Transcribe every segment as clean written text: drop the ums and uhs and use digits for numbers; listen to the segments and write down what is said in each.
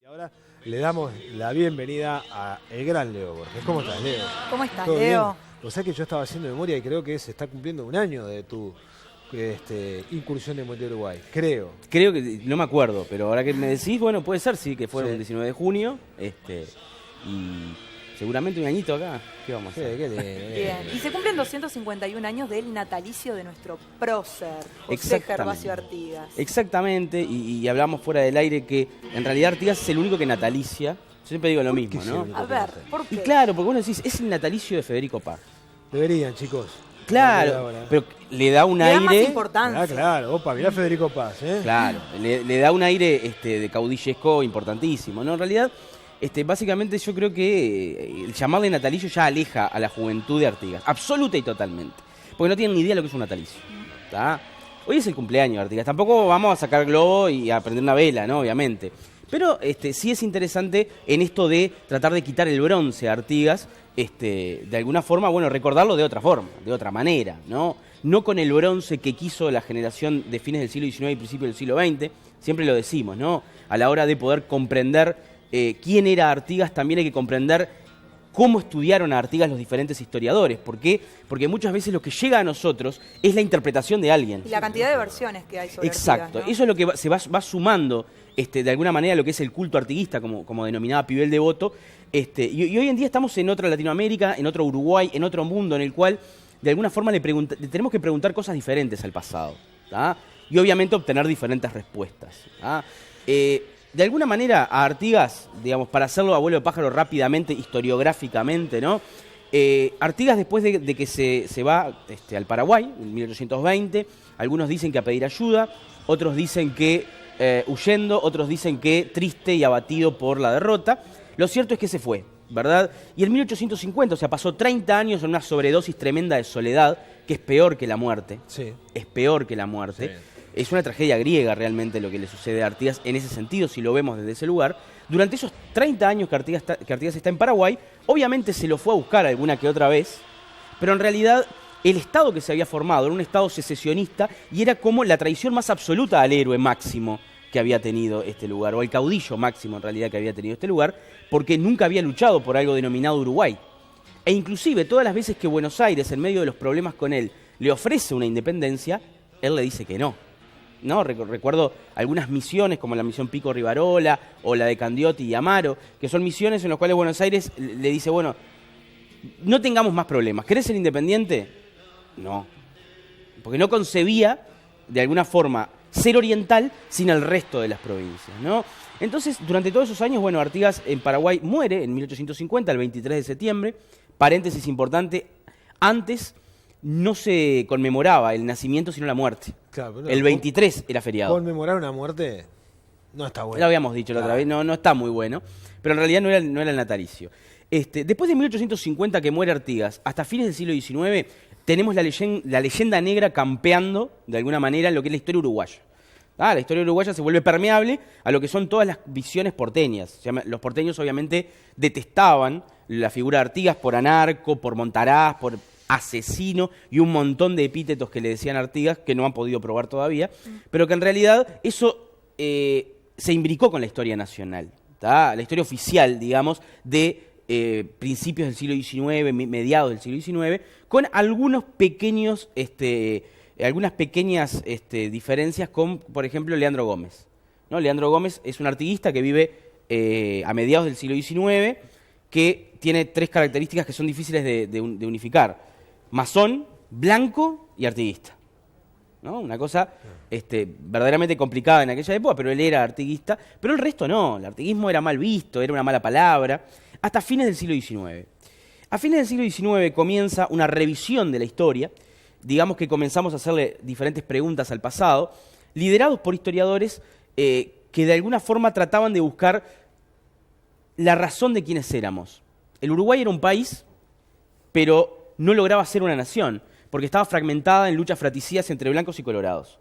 Y ahora le damos la bienvenida a el gran Leo Borges. ¿Cómo estás, Leo? ¿Cómo estás, ¿Todo Leo? bien? O sea que yo estaba haciendo memoria y creo que se está cumpliendo un año de tu incursión en Montevideo, Uruguay. Creo. Creo que, no me acuerdo, pero ahora que me decís, bueno, puede ser, sí, que fueron el 19 de junio, y seguramente un añito acá. ¿Qué vamos a hacer? Qué lindo. Bien. Y se cumplen 251 años del natalicio de nuestro prócer, José Gervasio Artigas. Exactamente, y hablamos fuera del aire que en realidad Artigas es el único que natalicia. Yo siempre digo lo mismo, ¿no? A ver, ¿por qué? Y claro, porque vos decís, es el natalicio de Federico Paz. Deberían, chicos. Claro, pero le da un Le da más aire. importancia. Claro. Opa, mirá Federico Paz, ¿eh? Claro, le da un aire de caudillesco importantísimo, ¿no? En realidad, básicamente yo creo que el llamarle natalicio ya aleja a la juventud de Artigas, absoluta y totalmente, porque no tienen ni idea de lo que es un natalicio. ¿Tá? Hoy es el cumpleaños de Artigas, tampoco vamos a sacar globo y a prender una vela, ¿no? Obviamente. Pero sí es interesante en esto de tratar de quitar el bronce a Artigas, de alguna forma, bueno, recordarlo de otra forma, de otra manera, ¿no? No con el bronce que quiso la generación de fines del siglo XIX y principios del siglo XX, siempre lo decimos, ¿no? A la hora de poder comprender quién era Artigas, también hay que comprender cómo estudiaron a Artigas los diferentes historiadores. ¿Por qué? Porque muchas veces lo que llega a nosotros es la interpretación de alguien. Y la cantidad de versiones que hay sobre Exacto, Artigas, ¿no? eso es lo que se va sumando de alguna manera lo que es el culto artiguista, como denominaba Pibel Devoto. Y hoy en día estamos en otra Latinoamérica, en otro Uruguay, en otro mundo en el cual de alguna forma le tenemos que preguntar cosas diferentes al pasado, ¿tá? Y obviamente obtener diferentes respuestas, ¿tá? De alguna manera a Artigas, digamos, para hacerlo abuelo de pájaro rápidamente, historiográficamente, ¿no? Artigas, después de que se va al Paraguay, en 1820, algunos dicen que a pedir ayuda, otros dicen que huyendo, otros dicen que triste y abatido por la derrota. Lo cierto es que se fue, ¿verdad? Y en 1850, o sea, pasó 30 años en una sobredosis tremenda de soledad, que es peor que la muerte. Sí. Es peor que la muerte. Sí. Es una tragedia griega realmente lo que le sucede a Artigas en ese sentido, si lo vemos desde ese lugar. Durante esos 30 años que Artigas está en Paraguay, obviamente se lo fue a buscar alguna que otra vez, pero en realidad el estado que se había formado era un estado secesionista y era como la traición más absoluta al héroe máximo que había tenido este lugar, o al caudillo máximo en realidad que había tenido este lugar, porque nunca había luchado por algo denominado Uruguay. E inclusive todas las veces que Buenos Aires, en medio de los problemas con él, le ofrece una independencia, él le dice que no. ¿No? Recuerdo algunas misiones, como la misión Pico Rivarola, o la de Candioti y Amaro, que son misiones en las cuales Buenos Aires le dice, bueno, no tengamos más problemas. ¿Querés ser independiente? No. Porque no concebía, de alguna forma, ser oriental sin el resto de las provincias, ¿no? Entonces, durante todos esos años, bueno, Artigas en Paraguay muere en 1850, el 23 de septiembre. Paréntesis importante, antes no se conmemoraba el nacimiento sino la muerte. Claro, pero el 23 era feriado. Conmemorar una muerte no está bueno. Lo habíamos dicho la otra vez, no está muy bueno, pero en realidad no era el natalicio. Después de 1850 que muere Artigas, hasta fines del siglo XIX, tenemos la leyenda negra campeando, de alguna manera, en lo que es la historia uruguaya. La historia uruguaya se vuelve permeable a lo que son todas las visiones porteñas. Los porteños obviamente detestaban la figura de Artigas por anarco, por montaraz, por asesino y un montón de epítetos que le decían a Artigas que no han podido probar todavía, pero que en realidad eso se imbricó con la historia nacional, ¿tá? La historia oficial, digamos, de principios del siglo XIX, mediados del siglo XIX, con algunos pequeños, algunas pequeñas diferencias con, por ejemplo, Leandro Gómez, ¿no? Leandro Gómez es un artiguista que vive a mediados del siglo XIX, que tiene tres características que son difíciles de unificar: masón, blanco y artiguista, ¿no? Una cosa verdaderamente complicada en aquella época, pero él era artiguista, pero el resto no. El artiguismo era mal visto, era una mala palabra, hasta fines del siglo XIX. A fines del siglo XIX comienza una revisión de la historia, digamos que comenzamos a hacerle diferentes preguntas al pasado, liderados por historiadores que de alguna forma trataban de buscar la razón de quiénes éramos. El Uruguay era un país, pero no lograba ser una nación, porque estaba fragmentada en luchas fratricidas entre blancos y colorados.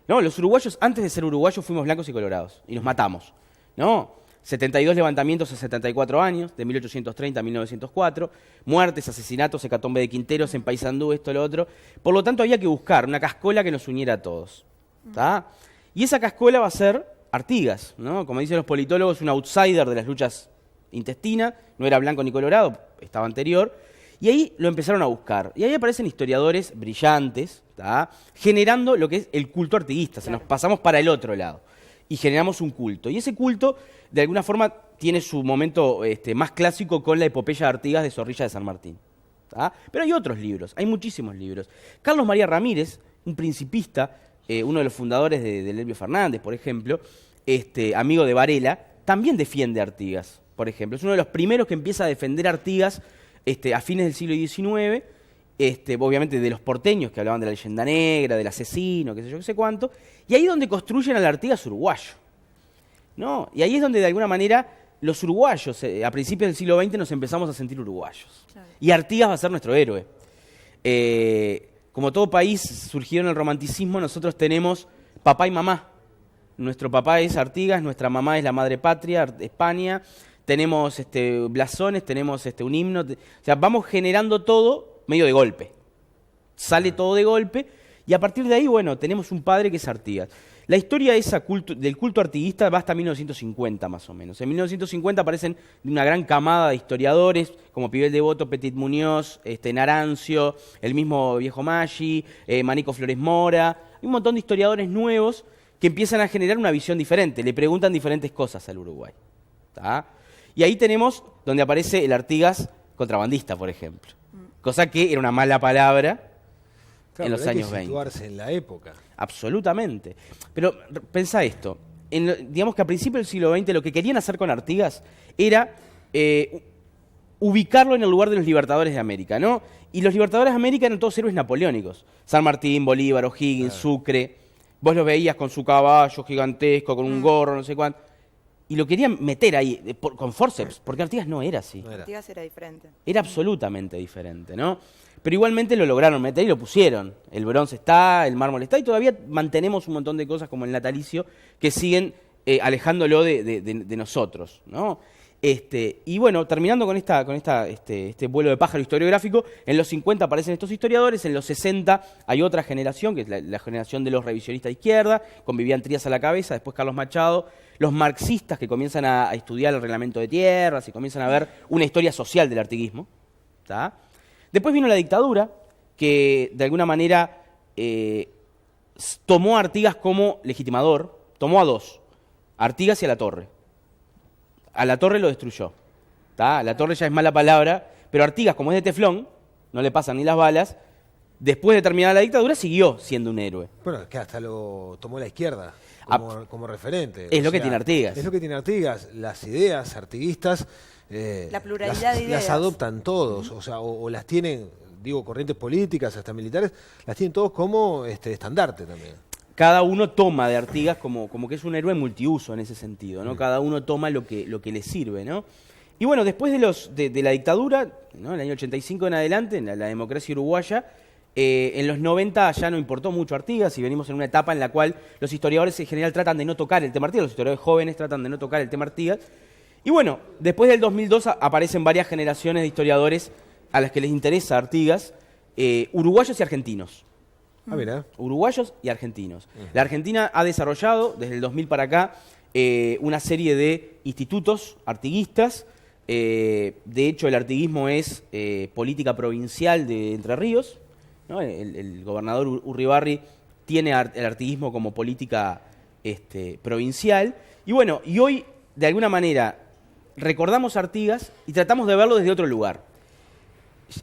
¿No? Los uruguayos, antes de ser uruguayos, fuimos blancos y colorados, y nos matamos, ¿no? 72 levantamientos a 74 años, de 1830 a 1904, muertes, asesinatos, hecatombe de Quinteros en Paysandú, esto, lo otro. Por lo tanto, había que buscar una cascola que nos uniera a todos, ¿tá? Y esa cascola va a ser Artigas, ¿no? Como dicen los politólogos, un outsider de las luchas intestinas, no era blanco ni colorado, estaba anterior, y ahí lo empezaron a buscar. Y ahí aparecen historiadores brillantes, ¿tá? Generando lo que es el culto artiguista, se nos pasamos para el otro lado, y generamos un culto. Y ese culto, de alguna forma, tiene su momento más clásico con la epopeya de Artigas de Zorrilla de San Martín. ¿Tá? Pero hay otros libros, hay muchísimos libros. Carlos María Ramírez, un principista, uno de los fundadores de Elvio Fernández, por ejemplo, amigo de Varela, también defiende a Artigas, por ejemplo. Es uno de los primeros que empieza a defender a Artigas a fines del siglo XIX, obviamente de los porteños que hablaban de la leyenda negra, del asesino, qué sé yo, qué sé cuánto, y ahí es donde construyen al Artigas uruguayo, ¿no? Y ahí es donde de alguna manera los uruguayos, a principios del siglo XX, nos empezamos a sentir uruguayos. Claro. Y Artigas va a ser nuestro héroe. Como todo país surgió en el romanticismo, nosotros tenemos papá y mamá. Nuestro papá es Artigas, nuestra mamá es la madre patria, España. Tenemos blasones, tenemos un himno. O sea, vamos generando todo medio de golpe. Sale todo de golpe y a partir de ahí, bueno, tenemos un padre que es Artigas. La historia esa del culto artiguista va hasta 1950 más o menos. En 1950 aparecen una gran camada de historiadores como Pibel Devoto, Petit Muñoz, Narancio, el mismo Viejo Maggi, Manico Flores Mora. Hay un montón de historiadores nuevos que empiezan a generar una visión diferente, le preguntan diferentes cosas al Uruguay. ¿Tá? Y ahí tenemos donde aparece el Artigas contrabandista, por ejemplo. Cosa que era una mala palabra. Claro, en los años 20. Hay que situarse en la época. Absolutamente. Pero pensá esto, digamos que a principios del siglo XX lo que querían hacer con Artigas era ubicarlo en el lugar de los libertadores de América, ¿no? Y los libertadores de América eran todos héroes napoleónicos. San Martín, Bolívar, O'Higgins, claro. Sucre. Vos los veías con su caballo gigantesco, con un gorro, no sé cuánto. Y lo querían meter ahí, con forceps, porque Artigas no era así. No era. Artigas era diferente. Era absolutamente diferente, ¿no? Pero igualmente lo lograron meter y lo pusieron. El bronce está, el mármol está, y todavía mantenemos un montón de cosas como el natalicio que siguen alejándolo de nosotros, ¿no? Y bueno, terminando con este vuelo de pájaro historiográfico, en los 50 aparecen estos historiadores, en los 60 hay otra generación, que es la generación de los revisionistas de izquierda, con Vivian Trías a la cabeza, después Carlos Machado, los marxistas que comienzan a estudiar el reglamento de tierras y comienzan a ver una historia social del artiguismo, ¿tá? Después vino la dictadura, que de alguna manera tomó a Artigas como legitimador, tomó a dos, a Artigas y a Latorre. A Latorre lo destruyó, ¿tá? Latorre ya es mala palabra, pero Artigas, como es de teflón, no le pasan ni las balas, después de terminar la dictadura siguió siendo un héroe. Bueno, es que hasta lo tomó la izquierda como referente. Es lo que tiene Artigas. Es lo que tiene Artigas, las ideas artiguistas. La pluralidad de ideas. Las adoptan todos, o sea, o las tienen, digo, corrientes políticas, hasta militares, las tienen todos como estandarte también. Cada uno toma de Artigas como que es un héroe multiuso en ese sentido, ¿no? Cada uno toma lo que le sirve, ¿no? Y bueno, después de la dictadura, ¿no? El año 85 en adelante, en la democracia uruguaya, en los 90 ya no importó mucho Artigas y venimos en una etapa en la cual los historiadores en general tratan de no tocar el tema Artigas, los historiadores jóvenes tratan de no tocar el tema Artigas. Y bueno, después del 2002 aparecen varias generaciones de historiadores a las que les interesa Artigas, uruguayos y argentinos. Ah, mira. Uruguayos y argentinos. La Argentina ha desarrollado, desde el 2000 para acá, una serie de institutos artiguistas. De hecho, el artiguismo es política provincial de Entre Ríos, ¿no? El gobernador Urribarri tiene el artiguismo como política provincial. Y bueno, y hoy, de alguna manera, recordamos a Artigas y tratamos de verlo desde otro lugar.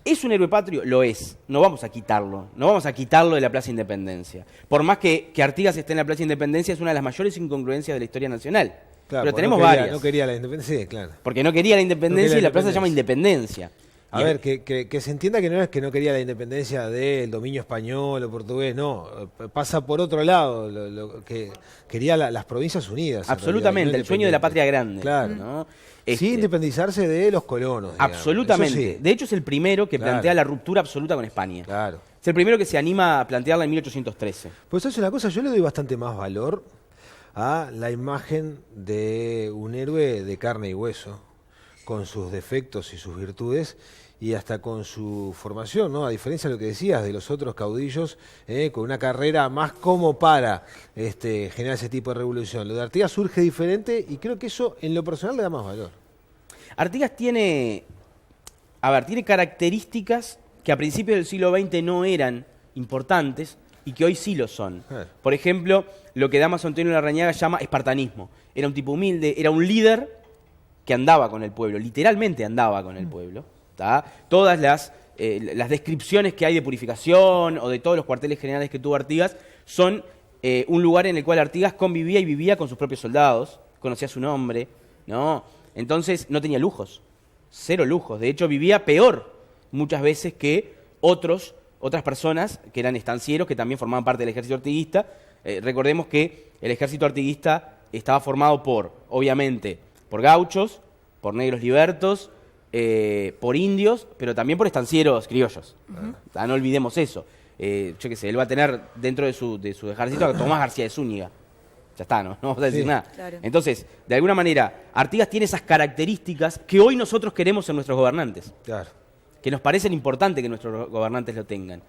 ¿Es un héroe patrio? Lo es. No vamos a quitarlo. No vamos a quitarlo de la Plaza Independencia. Por más que Artigas esté en la Plaza Independencia, es una de las mayores incongruencias de la historia nacional. Claro, pero tenemos varias. varias. No quería la independencia, sí, claro. Porque no quería la independencia y la plaza se llama Independencia. A ver, que se entienda que no es que no quería la independencia del dominio español o portugués, no. Pasa por otro lado, lo que quería las provincias unidas. Absolutamente, realidad, no el sueño de la patria grande. Claro. ¿no? Sí, independizarse de los colonos. Digamos. Absolutamente. Sí. De hecho, es el primero que plantea la ruptura absoluta con España. Claro. Es el primero que se anima a plantearla en 1813. Pues es una cosa, yo le doy bastante más valor a la imagen de un héroe de carne y hueso, con sus defectos y sus virtudes, y hasta con su formación, ¿no? A diferencia de lo que decías de los otros caudillos, con una carrera más como para generar ese tipo de revolución. Lo de Artigas surge diferente y creo que eso en lo personal le da más valor. Artigas tiene características que a principios del siglo XX no eran importantes y que hoy sí lo son. Por ejemplo, lo que Dámaso Antonio Larrañaga llama espartanismo. Era un tipo humilde, era un líder que andaba con el pueblo, literalmente andaba con el pueblo. ¿Tá? Todas las descripciones que hay de Purificación o de todos los cuarteles generales que tuvo Artigas son un lugar en el cual Artigas convivía y vivía con sus propios soldados, conocía su nombre, ¿no? Entonces no tenía lujos, cero lujos. De hecho, vivía peor muchas veces que otras personas que eran estancieros, que también formaban parte del ejército artiguista. Recordemos que el ejército artiguista estaba formado obviamente, por gauchos, por negros libertos, por indios, pero también por estancieros criollos. No olvidemos eso. Yo qué sé, él va a tener dentro de su ejército a Tomás García de Zúñiga. Ya está, no vamos a decir nada. Claro. Entonces, de alguna manera, Artigas tiene esas características que hoy nosotros queremos en nuestros gobernantes. Claro. Que nos parecen importantes que nuestros gobernantes lo tengan.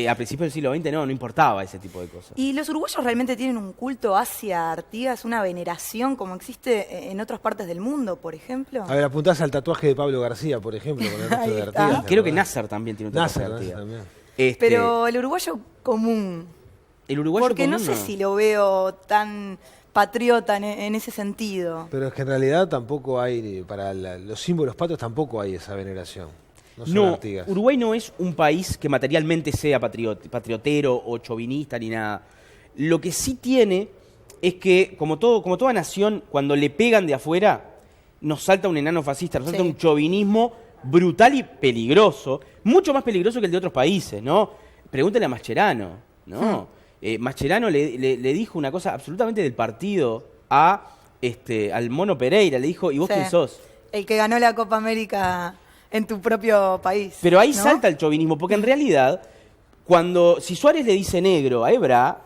A principios del siglo XX no importaba ese tipo de cosas. ¿Y los uruguayos realmente tienen un culto hacia Artigas, una veneración como existe en otras partes del mundo, por ejemplo? A ver, apuntás al tatuaje de Pablo García, por ejemplo, con el resto de está. Artigas. Y creo que Nasser también tiene un tatuaje de Nasser Artigas. también. Pero el uruguayo común, El uruguayo porque no común sé si lo veo tan patriota en ese sentido. Pero es que en realidad tampoco hay, para los símbolos patrios tampoco hay esa veneración. No son No, Artigas. Uruguay no es un país que materialmente sea patriotero o chauvinista ni nada. Lo que sí tiene es que, como toda nación, cuando le pegan de afuera, nos salta un enano fascista, nos salta un chauvinismo brutal y peligroso, mucho más peligroso que el de otros países, ¿no? Pregúntale a Mascherano, ¿no? Mascherano le dijo una cosa absolutamente del partido al Mono Pereira, le dijo, ¿y vos quién sos? El que ganó la Copa América en tu propio país. Pero ahí ¿no? salta el chauvinismo, porque en realidad, si Suárez le dice negro a Ebra,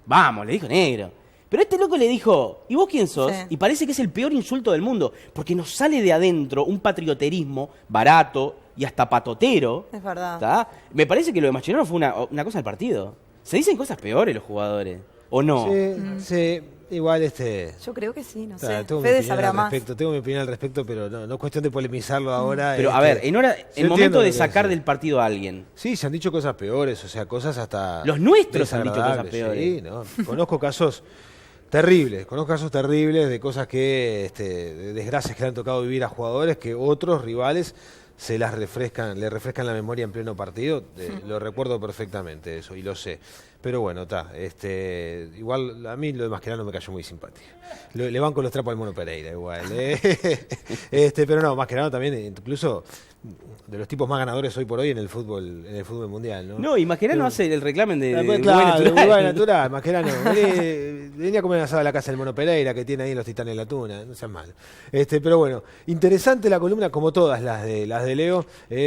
vamos, le dijo negro. Pero este loco le dijo, ¿y vos quién sos? Sí. Y parece que es el peor insulto del mundo, porque nos sale de adentro un patrioterismo barato y hasta patotero. Es verdad. ¿Tá? Me parece que lo de Mascherano fue una cosa del partido. Se dicen cosas peores los jugadores, ¿o no? Sí, igual Yo creo que sí, no sé. tengo mi Fede opinión sabrá al más. respecto, tengo mi opinión al respecto, pero no es cuestión de polemizarlo ahora. Pero a ver, en momento de sacar del del partido a alguien. Sí, se han dicho cosas peores, o sea, cosas hasta... Los nuestros han dicho cosas desagradables, peores. Sí, ¿no? Conozco casos terribles de cosas que, de desgracias que le han tocado vivir a jugadores que otros rivales le refrescan la memoria en pleno partido. Lo recuerdo perfectamente eso y lo sé. Pero bueno, igual a mí lo de Mascherano me cayó muy simpático. Le banco los trapos al Mono Pereira igual. Pero no, Mascherano también, incluso de los tipos más ganadores hoy por hoy en el fútbol mundial, ¿no? No, y Mascherano hace el reclamen de Uruguay natural, Mascherano. Venía a comer asado a la casa del Mono Pereira que tiene ahí en los Titanes de la Tuna, no seas malo. Pero bueno, interesante la columna como todas las de Leo,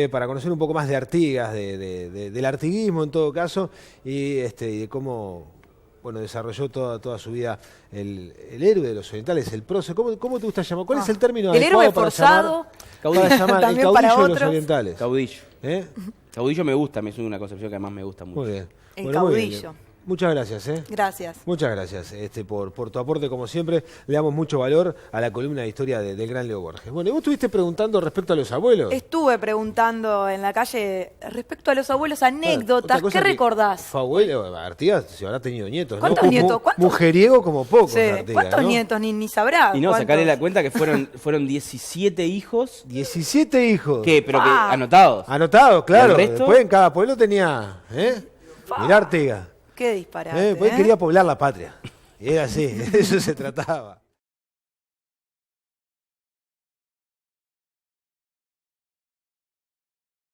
para conocer un poco más de Artigas, del artiguismo en todo caso, y de cómo desarrolló toda su vida el héroe de los orientales, el prócer. ¿Cómo te gusta llamar? ¿Cuál es el término el héroe adecuado forzado, para llamar el también caudillo para de los otros. orientales? Caudillo. ¿Eh? Caudillo me gusta, es una concepción que además me gusta mucho. Muy bien. El Muy bien, caudillo. Leo. Muchas gracias, Gracias. Muchas gracias por tu aporte, como siempre. Le damos mucho valor a la columna de historia del gran Leo Borges. Bueno, y vos estuviste preguntando respecto a los abuelos. Estuve preguntando en la calle respecto a los abuelos, anécdotas. ¿Qué recordás? Fue abuelo, Artigas, si habrá tenido nietos, ¿no? ¿Cuántos nietos? ¿Cuántos? Mujeriego como pocos, Sí. Artigas, ¿Cuántos ¿no? nietos? Ni sabrá. Y no, ¿cuántos? sacarle la cuenta que fueron 17 hijos. 17 hijos. Pero que anotados. Anotados, claro. ¿Y el resto? Después en cada pueblo tenía. Mirá Artigas. Qué disparate. Pues él quería poblar la patria. Y era así, de eso se trataba.